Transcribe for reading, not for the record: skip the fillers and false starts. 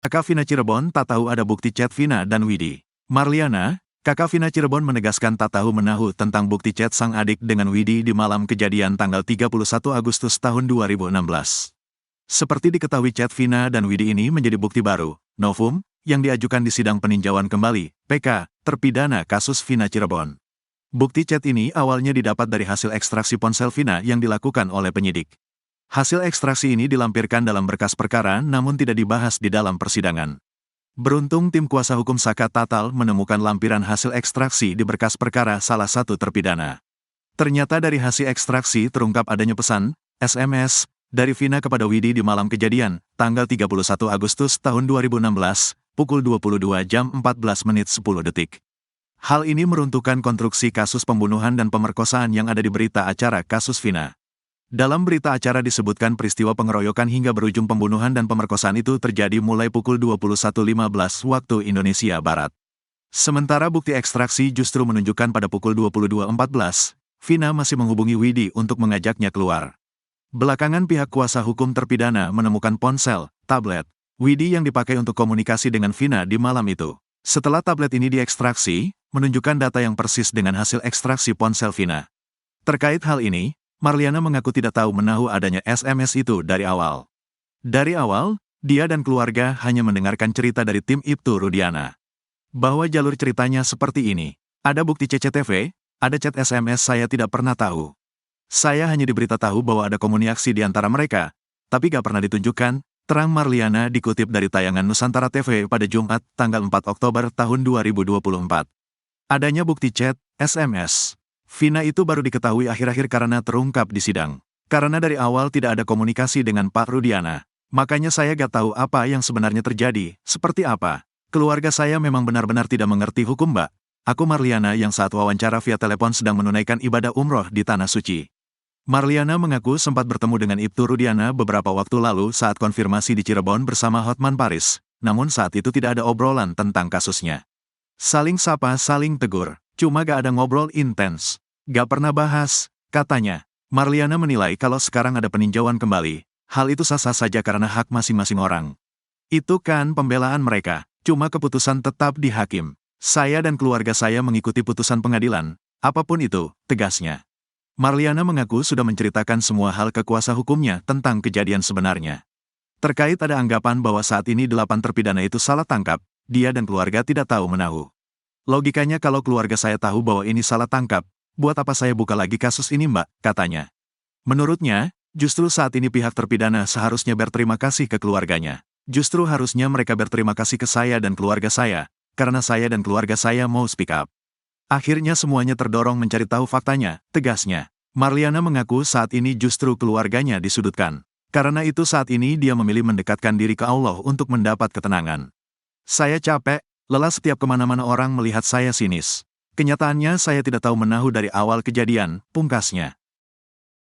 Kakak Vina Cirebon tak tahu ada bukti chat Vina dan Widi. Marliana, kakak Vina Cirebon menegaskan tak tahu menahu tentang bukti chat sang adik dengan Widi di malam kejadian tanggal 31 Agustus tahun 2016. Seperti diketahui chat Vina dan Widi ini menjadi bukti baru, novum, yang diajukan di sidang peninjauan kembali, PK, terpidana kasus Vina Cirebon. Bukti chat ini awalnya didapat dari hasil ekstraksi ponsel Vina yang dilakukan oleh penyidik. Hasil ekstraksi ini dilampirkan dalam berkas perkara namun tidak dibahas di dalam persidangan. Beruntung tim kuasa hukum Saka Tatal menemukan lampiran hasil ekstraksi di berkas perkara salah satu terpidana. Ternyata dari hasil ekstraksi terungkap adanya pesan, SMS, dari Vina kepada Widi di malam kejadian, tanggal 31 Agustus tahun 2016, pukul 22 jam 14 menit 10 detik. Hal ini meruntuhkan konstruksi kasus pembunuhan dan pemerkosaan yang ada di berita acara kasus Vina. Dalam berita acara disebutkan peristiwa pengeroyokan hingga berujung pembunuhan dan pemerkosaan itu terjadi mulai pukul 21.15 waktu Indonesia Barat. Sementara bukti ekstraksi justru menunjukkan pada pukul 22.14, Vina masih menghubungi Widi untuk mengajaknya keluar. Belakangan pihak kuasa hukum terpidana menemukan ponsel, tablet, Widi yang dipakai untuk komunikasi dengan Vina di malam itu. Setelah tablet ini diekstraksi, menunjukkan data yang persis dengan hasil ekstraksi ponsel Vina. Terkait hal ini, Marliana mengaku tidak tahu menahu adanya SMS itu dari awal. Dari awal, dia dan keluarga hanya mendengarkan cerita dari tim Ibtu Rudiana. Bahwa jalur ceritanya seperti ini. Ada bukti CCTV, ada chat SMS saya tidak pernah tahu. Saya hanya diberitahu bahwa ada komunikasi di antara mereka, tapi gak pernah ditunjukkan, terang Marliana dikutip dari tayangan Nusantara TV pada Jumat, tanggal 4 Oktober tahun 2024. Adanya bukti chat, SMS. Vina itu baru diketahui akhir-akhir karena terungkap di sidang. Karena dari awal tidak ada komunikasi dengan Pak Rudiana. Makanya saya gak tahu apa yang sebenarnya terjadi, seperti apa. Keluarga saya memang benar-benar tidak mengerti hukum, Mbak. Aku Marliana yang saat wawancara via telepon sedang menunaikan ibadah umroh di Tanah Suci. Marliana mengaku sempat bertemu dengan Ibtu Rudiana beberapa waktu lalu saat konfirmasi di Cirebon bersama Hotman Paris, namun saat itu tidak ada obrolan tentang kasusnya. Saling sapa, saling tegur. Cuma gak ada ngobrol intens. Gak pernah bahas, katanya. Marliana menilai kalau sekarang ada peninjauan kembali, hal itu sah-sah saja karena hak masing-masing orang. Itu kan pembelaan mereka, cuma keputusan tetap di hakim. Saya dan keluarga saya mengikuti putusan pengadilan, apapun itu, tegasnya. Marliana mengaku sudah menceritakan semua hal ke kuasa hukumnya tentang kejadian sebenarnya. Terkait ada anggapan bahwa saat ini 8 terpidana itu salah tangkap, dia dan keluarga tidak tahu menahu. Logikanya kalau keluarga saya tahu bahwa ini salah tangkap, buat apa saya buka lagi kasus ini Mbak, katanya. Menurutnya, justru saat ini pihak terpidana seharusnya berterima kasih ke keluarganya. Justru harusnya mereka berterima kasih ke saya dan keluarga saya, karena saya dan keluarga saya mau speak up. Akhirnya semuanya terdorong mencari tahu faktanya, tegasnya. Marliana mengaku saat ini justru keluarganya disudutkan. Karena itu saat ini dia memilih mendekatkan diri ke Allah untuk mendapat ketenangan. Saya capek, lelah setiap kemana-mana orang melihat saya sinis. Kenyataannya saya tidak tahu menahu dari awal kejadian, pungkasnya.